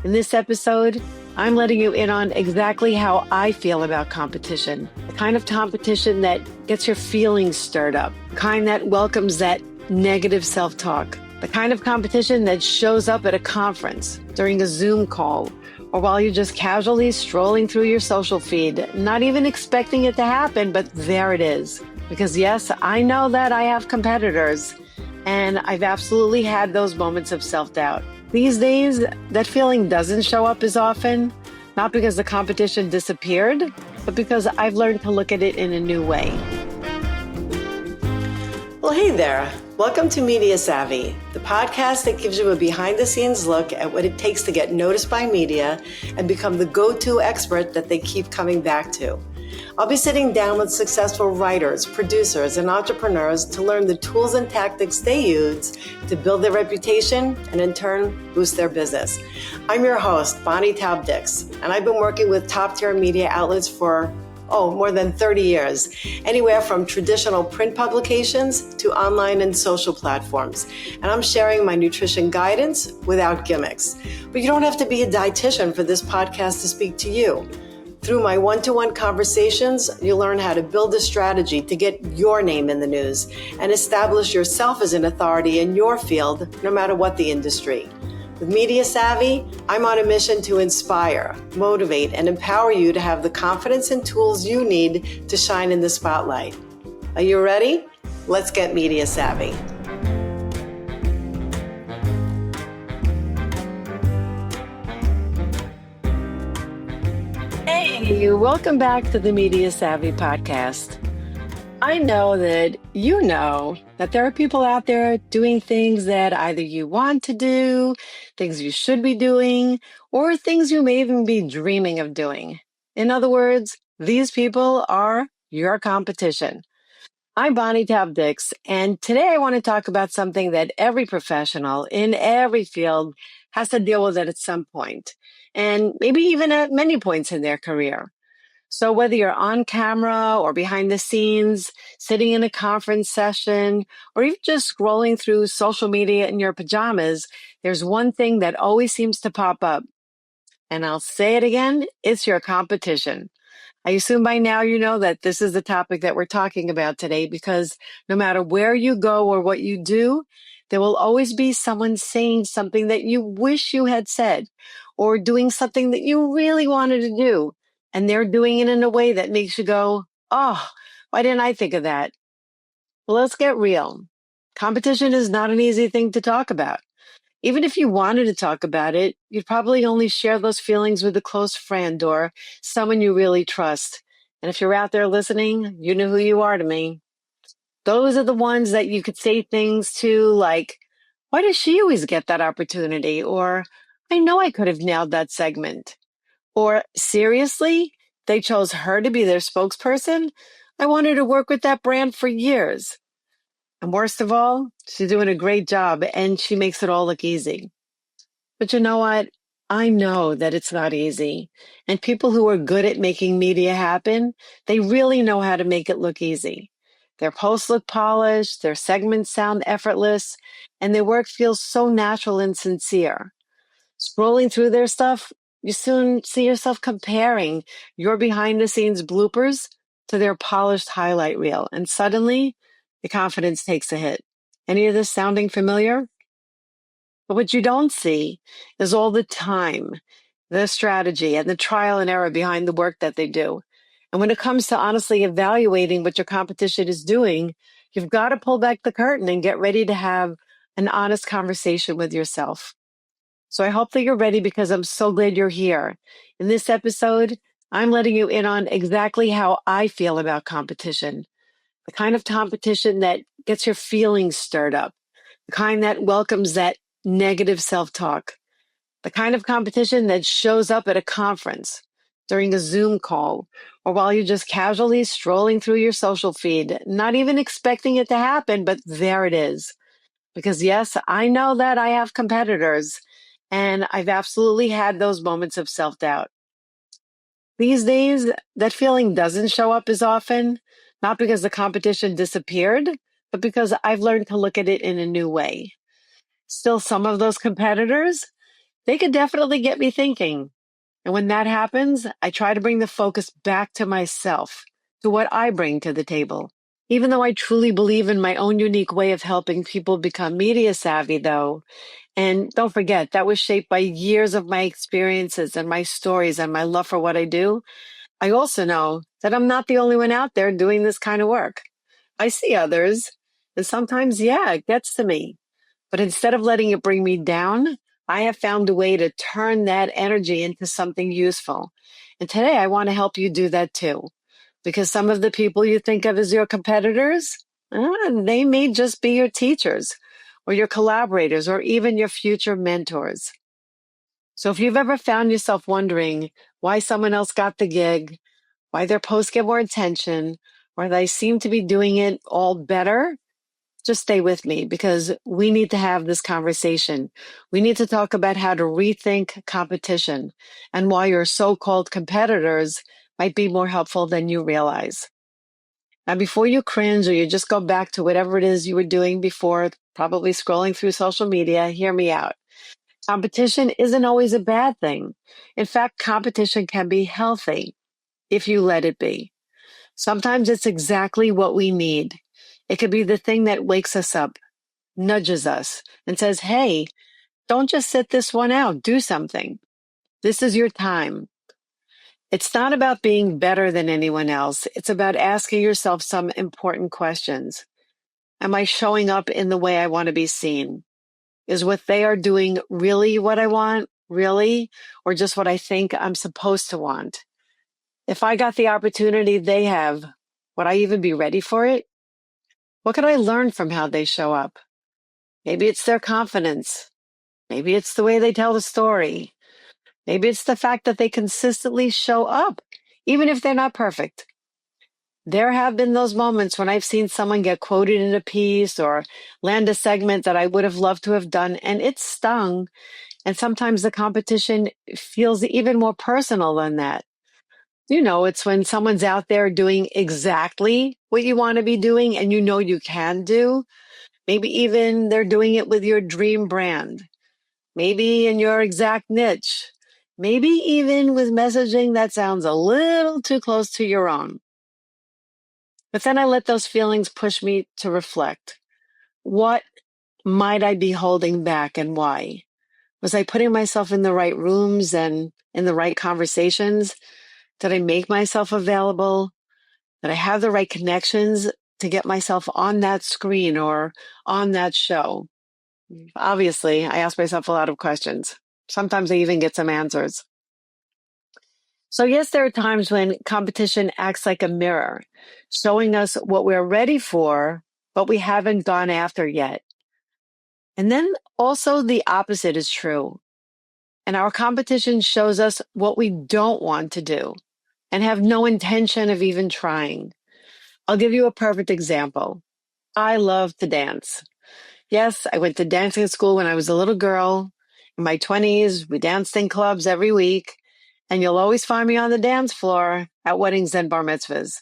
In this episode, I'm letting you in on exactly how I feel about competition. The kind of competition that gets your feelings stirred up, the kind that welcomes that negative self-talk, the kind of competition that shows up at a conference, during a Zoom call, or while you're just casually strolling through your social feed, not even expecting it to happen, but there it is. Because yes, I know that I have competitors, and I've absolutely had those moments of self-doubt. These days, that feeling doesn't show up as often, not because the competition disappeared, but because I've learned to look at it in a new way. Well, hey there. Welcome to Media Savvy, the podcast that gives you a behind-the-scenes look at what it takes to get noticed by media and become the go-to expert that they keep coming back to. I'll be sitting down with successful writers, producers, and entrepreneurs to learn the tools and tactics they use to build their reputation and in turn boost their business. I'm your host, Taub-Dix, and I've been working with top-tier media outlets for more than 30 years, anywhere from traditional print publications to online and social platforms. And I'm sharing my nutrition guidance without gimmicks. But you don't have to be a dietitian for this podcast to speak to you. Through my one-to-one conversations, you'll learn how to build a strategy to get your name in the news and establish yourself as an authority in your field, no matter what the industry. With Media Savvy, I'm on a mission to inspire, motivate, and empower you to have the confidence and tools you need to shine in the spotlight. Are you ready? Let's get Media Savvy. Hey, welcome back to the Media Savvy podcast. I know that you know that there are people out there doing things that either you want to do, things you should be doing, or things you may even be dreaming of doing. In other words, these people are your competition. I'm Taub-Dix, and today I want to talk about something that every professional in every field has to deal with at some point, and maybe even at many points in their career. So whether you're on camera or behind the scenes, sitting in a conference session, or even just scrolling through social media in your pajamas, there's one thing that always seems to pop up. And I'll say it again, it's your competition. I assume by now you know that this is the topic that we're talking about today, because no matter where you go or what you do, there will always be someone saying something that you wish you had said, or doing something that you really wanted to do. And they're doing it in a way that makes you go, oh, why didn't I think of that? Well, let's get real. Competition is not an easy thing to talk about. Even if you wanted to talk about it, you'd probably only share those feelings with a close friend or someone you really trust. And if you're out there listening, you know who you are to me. Those are the ones that you could say things to like, why does she always get that opportunity? Or, I know I could have nailed that segment. Or, seriously, they chose her to be their spokesperson? I wanted to work with that brand for years. And worst of all, she's doing a great job and she makes it all look easy. But you know what? I know that it's not easy. And people who are good at making media happen, they really know how to make it look easy. Their posts look polished, their segments sound effortless, and their work feels so natural and sincere. Scrolling through their stuff, you soon see yourself comparing your behind-the-scenes bloopers to their polished highlight reel, and suddenly, the confidence takes a hit. Any of this sounding familiar? But what you don't see is all the time, the strategy, and the trial and error behind the work that they do. And when it comes to honestly evaluating what your competition is doing, you've got to pull back the curtain and get ready to have an honest conversation with yourself. So I hope that you're ready, because I'm so glad you're here. In this episode, I'm letting you in on exactly how I feel about competition. The kind of competition that gets your feelings stirred up, the kind that welcomes that negative self-talk, the kind of competition that shows up at a conference, during a Zoom call, or while you're just casually strolling through your social feed, not even expecting it to happen, but there it is. Because yes, I know that I have competitors, and I've absolutely had those moments of self-doubt. These days, that feeling doesn't show up as often, not because the competition disappeared, but because I've learned to look at it in a new way. Still, some of those competitors, They could definitely get me thinking. And when that happens, I try to bring the focus back to myself, to what I bring to the table. Even though I truly believe in my own unique way of helping people become media savvy, though, and don't forget, that was shaped by years of my experiences and my stories and my love for what I do, I also know that I'm not the only one out there doing this kind of work. I see others, and sometimes, yeah, it gets to me. But instead of letting it bring me down, I have found a way to turn that energy into something useful. And today I want to help you do that too. Because some of the people you think of as your competitors, they may just be your teachers or your collaborators or even your future mentors. So if you've ever found yourself wondering why someone else got the gig, why their posts get more attention, or they seem to be doing it all better, just stay with me because we need to have this conversation. We need to talk about how to rethink competition and why your so-called competitors might be more helpful than you realize. Now, before you cringe or you just go back to whatever it is you were doing before, probably scrolling through social media, hear me out. Competition isn't always a bad thing. In fact, competition can be healthy if you let it be. Sometimes it's exactly what we need. It could be the thing that wakes us up, nudges us, and says, hey, don't just sit this one out. Do something. This is your time. It's not about being better than anyone else. It's about asking yourself some important questions. Am I showing up in the way I want to be seen? Is what they are doing really what I want? Really? Or just what I think I'm supposed to want? If I got the opportunity they have, would I even be ready for it? What could I learn from how they show up? Maybe it's their confidence. Maybe it's the way they tell the story. Maybe it's the fact that they consistently show up, even if they're not perfect. There have been those moments when I've seen someone get quoted in a piece or land a segment that I would have loved to have done, and it stung. And sometimes the competition feels even more personal than that. You know, it's when someone's out there doing exactly what you want to be doing and you know you can do. Maybe even they're doing it with your dream brand. Maybe in your exact niche. Maybe even with messaging that sounds a little too close to your own. But then I let those feelings push me to reflect. What might I be holding back and why? Was I putting myself in the right rooms and in the right conversations? Did I make myself available? Did I have the right connections to get myself on that screen or on that show? Obviously, I ask myself a lot of questions. Sometimes I even get some answers. So yes, there are times when competition acts like a mirror, showing us what we're ready for, but we haven't gone after yet. And then also the opposite is true. And our competition shows us what we don't want to do and have no intention of even trying. I'll give you a perfect example. I love to dance. Yes, I went to dancing school when I was a little girl. In my 20s, we danced in clubs every week, and you'll always find me on the dance floor at weddings and bar mitzvahs.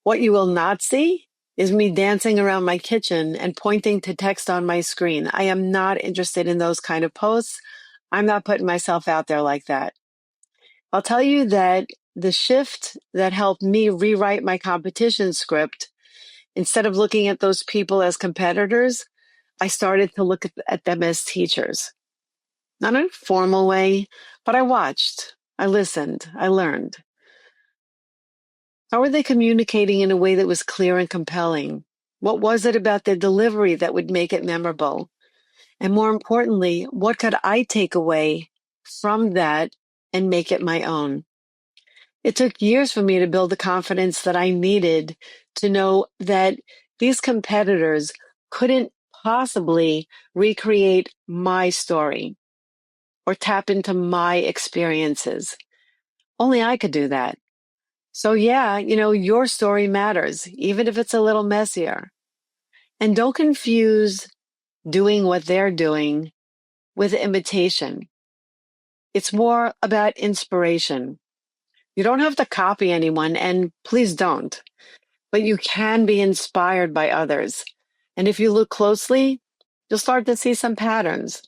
What you will not see is me dancing around my kitchen and pointing to text on my screen. I am not interested in those kind of posts. I'm not putting myself out there like that. I'll tell you that the shift that helped me rewrite my competition script, instead of looking at those people as competitors, I started to look at them as teachers. Not in a formal way, but I watched, I listened, I learned. How were they communicating in a way that was clear and compelling? What was it about their delivery that would make it memorable? And more importantly, what could I take away from that and make it my own? It took years for me to build the confidence that I needed to know that these competitors couldn't possibly recreate my story or tap into my experiences. Only I could do that. So yeah, your story matters, even if it's a little messier. And don't confuse doing what they're doing with imitation. It's more about inspiration. You don't have to copy anyone, and please don't. But you can be inspired by others. And if you look closely, you'll start to see some patterns.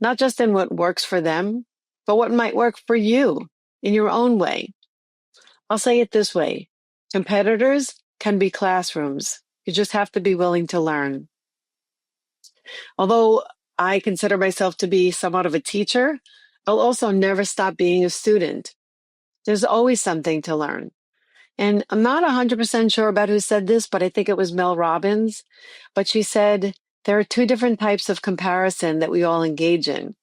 not just in what works for them, but what might work for you in your own way. I'll say it this way. Competitors can be classrooms. You just have to be willing to learn. Although I consider myself to be somewhat of a teacher, I'll also never stop being a student. There's always something to learn. And I'm not 100% sure about who said this, but I think it was Mel Robbins. But she said, there are two different types of comparison that we all engage in.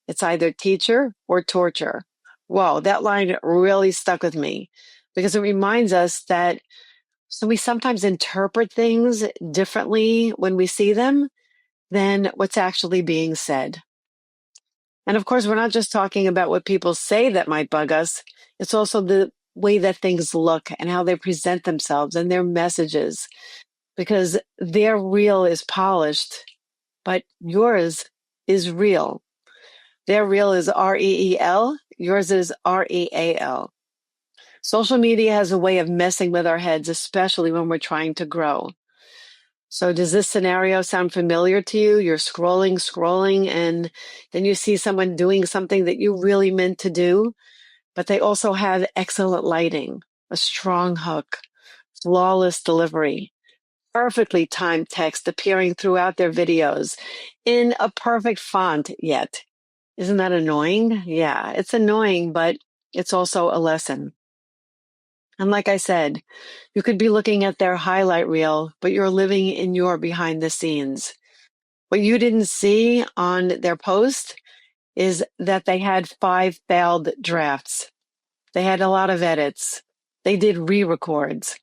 It's either teacher or torture. Whoa, that line really stuck with me because it reminds us that we sometimes interpret things differently when we see them than what's actually being said. And of course, we're not just talking about what people say that might bug us. It's also the way that things look and how they present themselves and their messages, because their real is polished, but yours is real. Their real is REEL, yours is REAL. Social media has a way of messing with our heads, especially when we're trying to grow. So does this scenario sound familiar to you? You're scrolling, and then you see someone doing something that you really meant to do, but they also have excellent lighting, a strong hook, flawless delivery, perfectly timed text appearing throughout their videos in a perfect font yet. Isn't that annoying? Yeah, it's annoying, but it's also a lesson. And like I said, you could be looking at their highlight reel, but you're living in your behind the scenes. What you didn't see on their post is that they had 5 failed drafts. They had a lot of edits. They did re-records.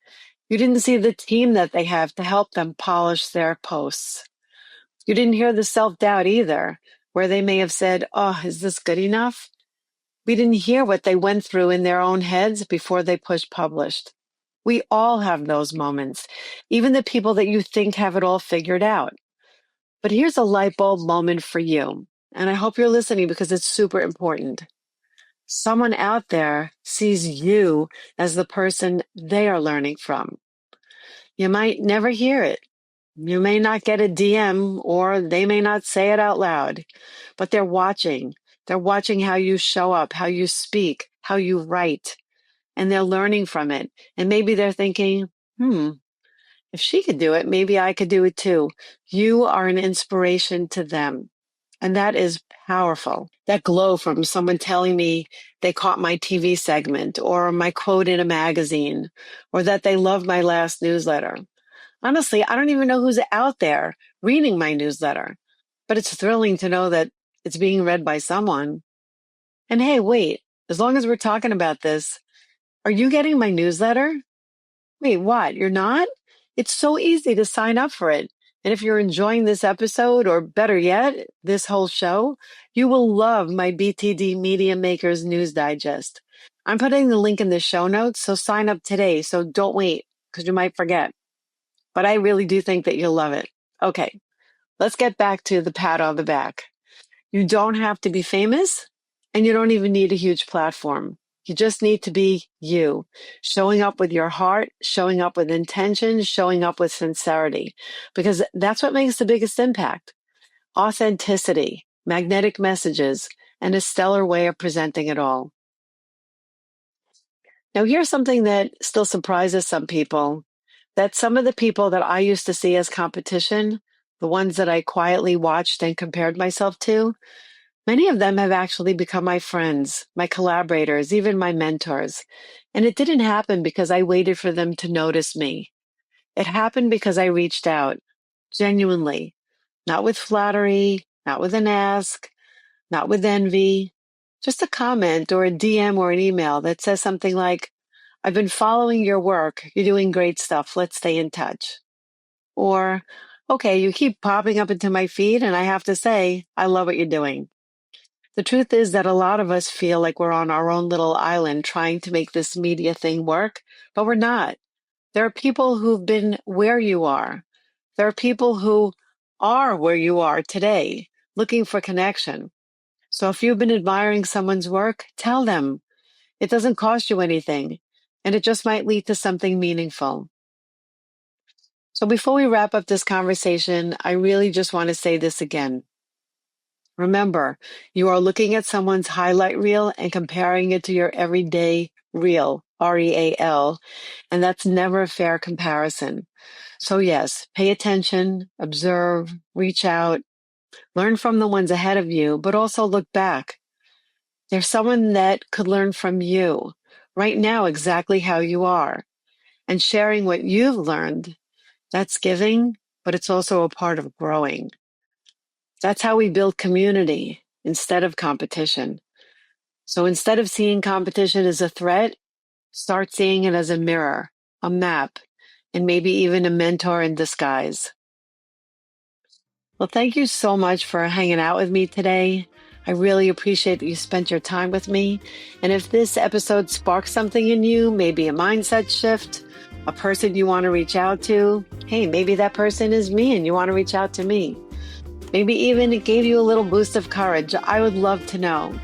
You didn't see the team that they have to help them polish their posts. You didn't hear the self-doubt either, where they may have said, oh, is this good enough? We didn't hear what they went through in their own heads before they pushed published. We all have those moments, even the people that you think have it all figured out. But here's a light bulb moment for you, and I hope you're listening because it's super important. Someone out there sees you as the person they are learning from. You might never hear it. You may not get a DM or they may not say it out loud, but they're watching. They're watching how you show up, how you speak, how you write, and they're learning from it. And maybe they're thinking, if she could do it, maybe I could do it too. You are an inspiration to them. And that is powerful. That glow from someone telling me they caught my TV segment or my quote in a magazine or that they loved my last newsletter. Honestly, I don't even know who's out there reading my newsletter, but it's thrilling to know that it's being read by someone. And hey, wait, as long as we're talking about this, are you getting my newsletter? Wait, what? You're not? It's so easy to sign up for it. And if you're enjoying this episode, or better yet, this whole show, you will love my BTD Media Makers News Digest. I'm putting the link in the show notes, so sign up today. So don't wait, because you might forget. But I really do think that you'll love it. Okay, let's get back to the pat on the back. You don't have to be famous, and you don't even need a huge platform. You just need to be you, showing up with your heart, showing up with intention, showing up with sincerity, because that's what makes the biggest impact. Authenticity, magnetic messages, and a stellar way of presenting it all. Now, here's something that still surprises some people, that some of the people that I used to see as competition, the ones that I quietly watched and compared myself to, many of them have actually become my friends, my collaborators, even my mentors. And it didn't happen because I waited for them to notice me. It happened because I reached out, genuinely, not with flattery, not with an ask, not with envy, just a comment or a DM or an email that says something like, I've been following your work. You're doing great stuff. Let's stay in touch. Or, okay, you keep popping up into my feed and I have to say, I love what you're doing. The truth is that a lot of us feel like we're on our own little island trying to make this media thing work, but we're not. There are people who've been where you are. There are people who are where you are today, looking for connection. So if you've been admiring someone's work, tell them. It doesn't cost you anything, and it just might lead to something meaningful. So before we wrap up this conversation, I really just want to say this again. Remember, you are looking at someone's highlight reel and comparing it to your everyday reel, REAL, and that's never a fair comparison. So yes, pay attention, observe, reach out, learn from the ones ahead of you, but also look back. There's someone that could learn from you right now exactly how you are. And sharing what you've learned, that's giving, but it's also a part of growing. That's how we build community instead of competition. So instead of seeing competition as a threat, start seeing it as a mirror, a map, and maybe even a mentor in disguise. Well, thank you so much for hanging out with me today. I really appreciate that you spent your time with me. And if this episode sparks something in you, maybe a mindset shift, a person you want to reach out to, hey, maybe that person is me and you want to reach out to me. Maybe even it gave you a little boost of courage. I would love to know.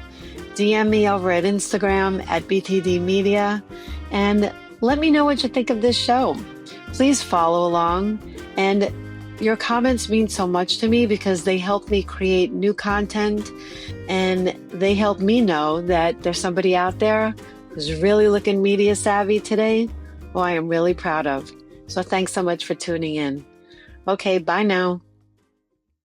DM me over at Instagram at BTD Media and let me know what you think of this show. Please follow along, and your comments mean so much to me because they help me create new content and they help me know that there's somebody out there who's really looking media savvy today, who I am really proud of. So thanks so much for tuning in. Okay, bye now.